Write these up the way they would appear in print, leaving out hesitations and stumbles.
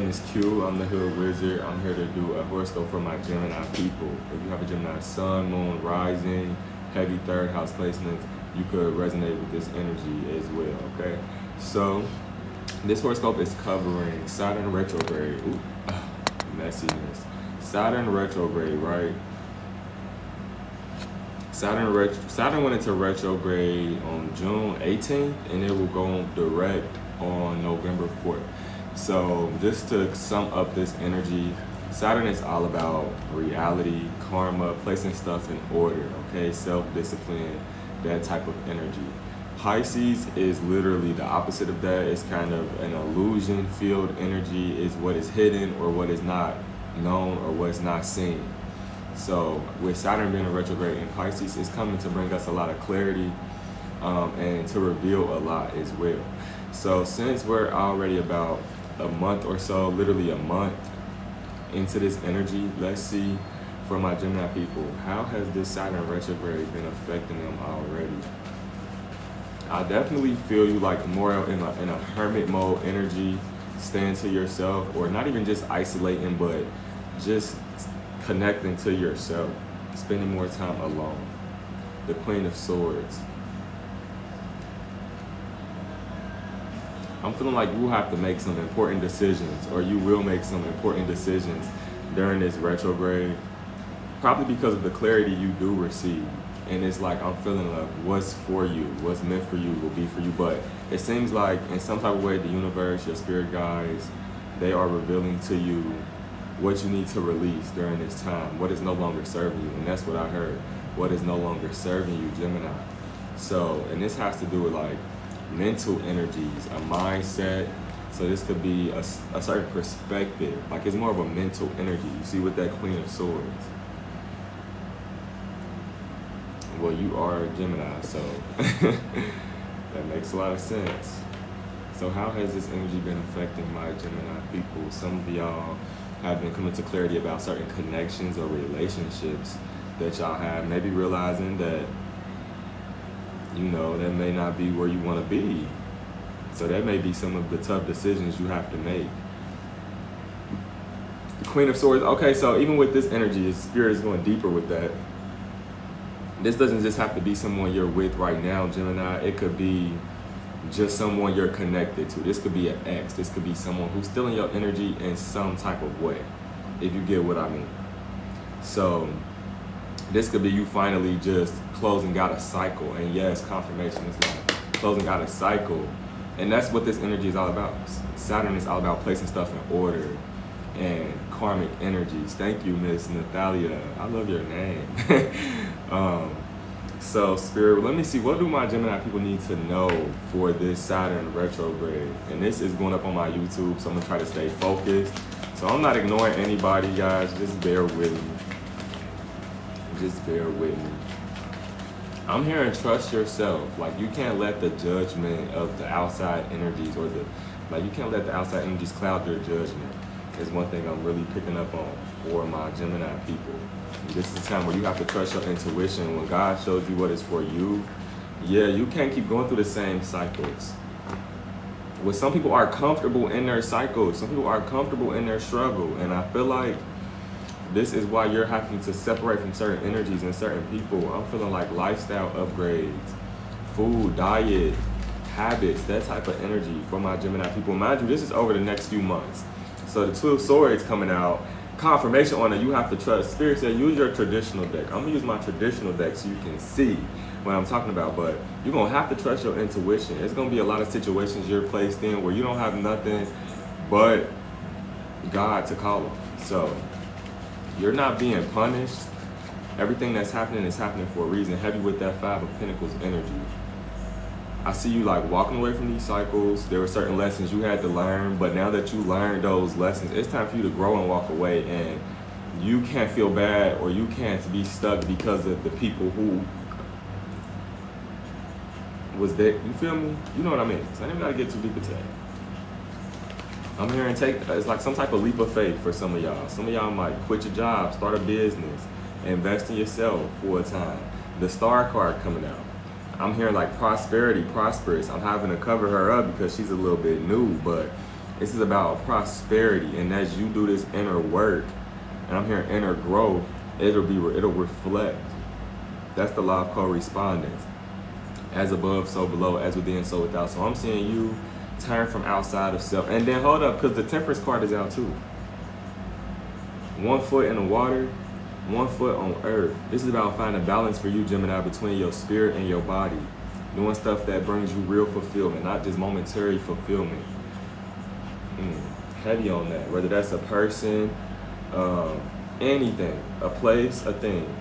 is Q. I'm the Hood Wizard. I'm here to do a horoscope for my Gemini people. If you have a Gemini sun, moon, rising, heavy third house placements, you could resonate with this energy as well, okay? So this horoscope is covering Saturn retrograde. Ooh, messiness. Saturn retrograde, right? Saturn went into retrograde on June 18th, and it will go on direct on November 4th. So just to sum up this energy, Saturn is all about reality, karma, placing stuff in order, okay? Self-discipline, that type of energy. Pisces is literally the opposite of that. It's kind of an illusion field energy. Is what is hidden or what is not known or what's not seen. So with Saturn being a retrograde in Pisces, it's coming to bring us a lot of clarity and to reveal a lot as well. So since we're already about a month or so, literally a month into this energy, let's see for my Gemini people, how has this Saturn retrograde been affecting them already? I definitely feel you like more in a hermit mode energy, staying to yourself, or not even just isolating, but just connecting to yourself, spending more time alone. The Queen of Swords. I'm feeling like you have to make some important decisions, or you will make some important decisions during this retrograde, probably because of the clarity you do receive. And it's like, I'm feeling like what's for you, what's meant for you will be for you. But it seems like in some type of way, the universe, your spirit guides, they are revealing to you what you need to release during this time, what is no longer serving you. And that's what I heard, what is no longer serving you, Gemini. So, and this has to do with like mental energies, a mindset. So this could be a certain perspective, like it's more of a mental energy. You see with that Queen of Swords. Well, you are a Gemini, so that makes a lot of sense. So how has this energy been affecting my Gemini people? Some of y'all have been coming to clarity about certain connections or relationships that y'all have, maybe realizing that, you know, that may not be where you want to be. So that may be some of the tough decisions you have to make. The Queen of Swords, okay, so even with this energy, spirit is going deeper with that. This doesn't just have to be someone you're with right now, Gemini. It could be just someone you're connected to. This could be an ex. This could be someone who's stealing your energy in some type of way, if you get what I mean. So this could be you finally just closing out a cycle. And yes, confirmation is like closing out a cycle. And that's what this energy is all about. Saturn is all about placing stuff in order and karmic energies. Thank you, Miss Natalia. I love your name. So Spirit, let me see, what do my Gemini people need to know for this Saturn retrograde? And this is going up on my YouTube, so I'm gonna try to stay focused. So I'm not ignoring anybody, guys. Just bear with me. Just bear with me. I'm hearing trust yourself. Like, you can't let the judgment of the outside energies or you can't let the outside energies cloud your judgment. Is one thing I'm really picking up on for my Gemini people. This is a time where you have to trust your intuition. When God shows you what is for you, yeah, you can't keep going through the same cycles. Well, some people are comfortable in their cycles. Some people are comfortable in their struggle. And I feel like this is why you're having to separate from certain energies and certain people. I'm feeling like lifestyle upgrades, food, diet, habits, that type of energy for my Gemini people. Mind you, this is over the next few months. So the Two of Swords coming out, confirmation on it, you have to trust. Spirit said, use your traditional deck. I'm gonna use my traditional deck so you can see what I'm talking about, but you're gonna have to trust your intuition. It's gonna be a lot of situations you're placed in where you don't have nothing but God to call on. So you're not being punished. Everything that's happening is happening for a reason. Heavy with that Five of Pentacles energy. I see you like walking away from these cycles. There were certain lessons you had to learn, but now that you learned those lessons, it's time for you to grow and walk away. And you can't feel bad or you can't be stuck because of the people who was there. You feel me? You know what I mean? So I didn't gotta get too deep into that. I'm hearing it's like some type of leap of faith for some of y'all. Some of y'all might quit your job, start a business, invest in yourself for a time. The Star card coming out. I'm hearing like prosperity, prosperous. I'm having to cover her up because she's a little bit new, but This is about prosperity, and as you do this inner work, and I'm hearing inner growth, it'll reflect. That's the law of correspondence. As above, so below, as within, so without. So I'm seeing you turn from outside of self. And then hold up, because the Temperance card is out too. 1 foot in the water, 1 foot on earth. This is about finding balance for you, Gemini, between your spirit and your body. Doing stuff that brings you real fulfillment, not just momentary fulfillment. Heavy on that. Whether that's a person, anything, a place, a thing.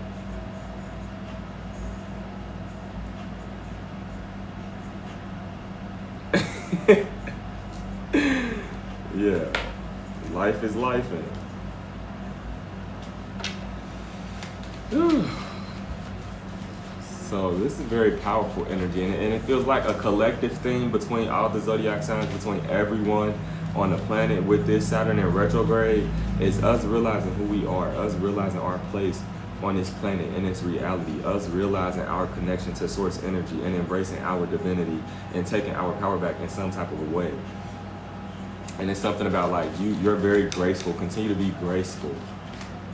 Yeah, life is life. So this is very powerful energy, and it feels like a collective thing between all the zodiac signs, between everyone on the planet with this Saturn in retrograde, is us realizing who we are, us realizing our place on this planet in its reality, us realizing our connection to source energy and embracing our divinity and taking our power back in some type of a way. And it's something about like you're very graceful. Continue to be graceful.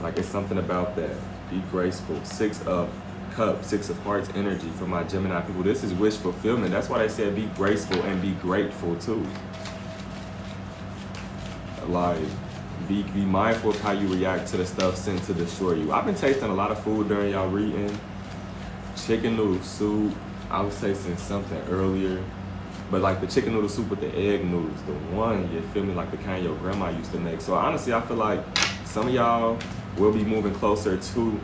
Like it's something about that. Be graceful. 6 of Cups, 6 of Hearts energy for my Gemini people. This is wish fulfillment. That's why they said be graceful and be grateful too. Like be mindful of how you react to the stuff sent to destroy you. I've been tasting a lot of food during y'all reading. Chicken noodle soup. I was tasting something earlier. But like the chicken noodle soup with the egg noodles, the one, you feel me, like the kind your grandma used to make. So honestly, I feel like some of y'all will be moving closer to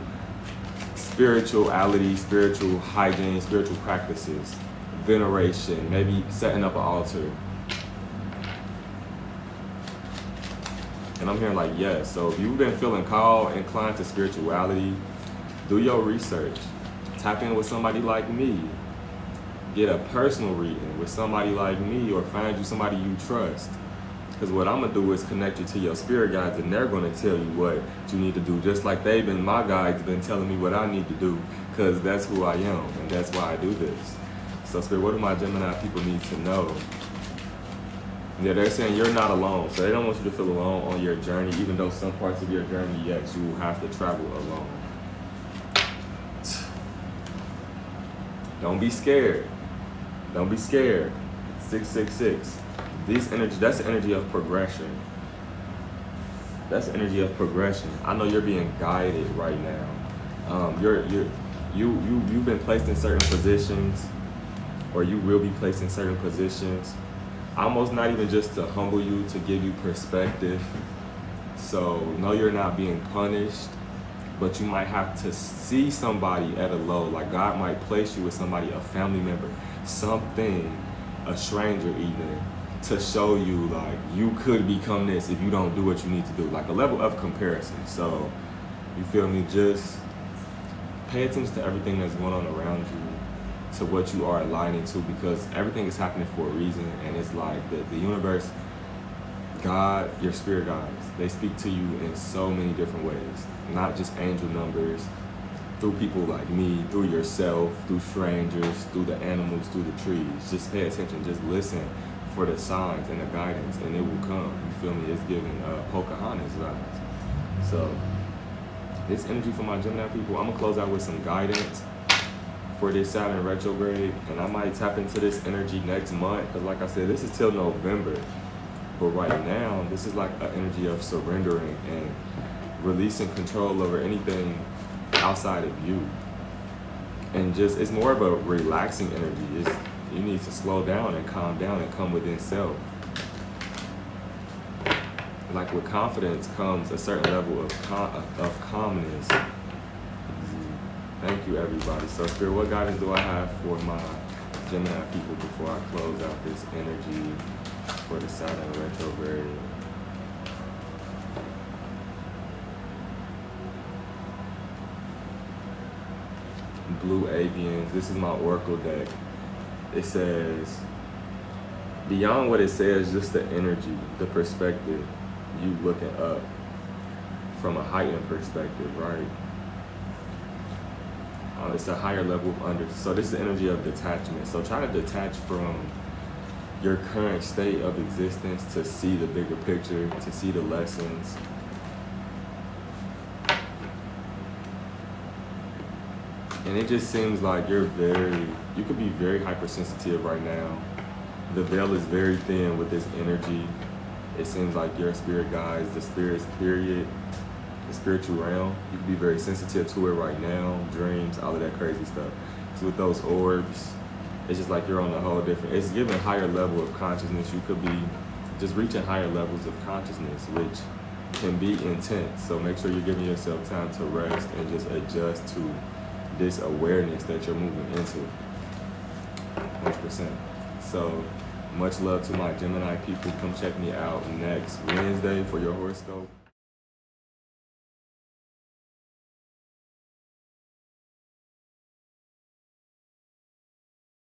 spirituality, spiritual hygiene, spiritual practices, veneration, maybe setting up an altar. And I'm hearing like, yes. So if you've been feeling called, inclined to spirituality, do your research. Tap in with somebody like me. Get a personal reading with somebody like me, or find you somebody you trust. Because what I'm going to do is connect you to your spirit guides, and they're going to tell you what you need to do. Just like my guides been telling me what I need to do, because that's who I am, and that's why I do this. So Spirit, what do my Gemini people need to know? Yeah, they're saying you're not alone. So they don't want you to feel alone on your journey, even though some parts of your journey, yes, you will have to travel alone. Don't be scared. Don't be scared. 666. This energy, that's the energy of progression. That's the energy of progression. I know you're being guided right now. You've been placed in certain positions, or you will be placed in certain positions. Almost not even just to humble you, to give you perspective. So no, you're not being punished, but you might have to see somebody at a low. Like God might place you with somebody, a family member, something, a stranger even, to show you like you could become this if you don't do what you need to do. Like a level of comparison. So you feel me? Just pay attention to everything that's going on around you, to what you are aligning to, because everything is happening for a reason. And it's like the universe, God, your spirit guides, they speak to you in so many different ways, not just angel numbers, through people like me, through yourself, through strangers, through the animals, through the trees. Just pay attention, just listen for the signs and the guidance, and it will come. You feel me? It's giving Pocahontas vibes. So this energy for my Gemini people, I'm gonna close out with some guidance for this Saturn retrograde, and I might tap into this energy next month, because like I said, this is till November. But right now, this is like an energy of surrendering and releasing control over anything outside of you. And just, it's more of a relaxing energy. You need to slow down and calm down and come within self. Like with confidence comes a certain level of calmness. Thank you, everybody. So Spirit, what guidance do I have for my Gemini people before I close out this energy for the Saturn retrograde? Blue Avians. This is my Oracle deck. It says, beyond what it says, just the energy, the perspective, you looking up from a heightened perspective, right? It's a higher level of so this is the energy of detachment. So try to detach from your current state of existence to see the bigger picture, to see the lessons. And it just seems like you could be very hypersensitive right now. The veil is very thin with this energy. It seems like your spirit guides, the spirits, period, the spiritual realm. You could be very sensitive to it right now, dreams, all of that crazy stuff. So with those orbs, it's just like you're on a whole different, it's giving higher level of consciousness. You could be just reaching higher levels of consciousness, which can be intense. So make sure you're giving yourself time to rest and just adjust to this awareness that you're moving into, 100%. So much love to my Gemini people. Come check me out next Wednesday for your horoscope.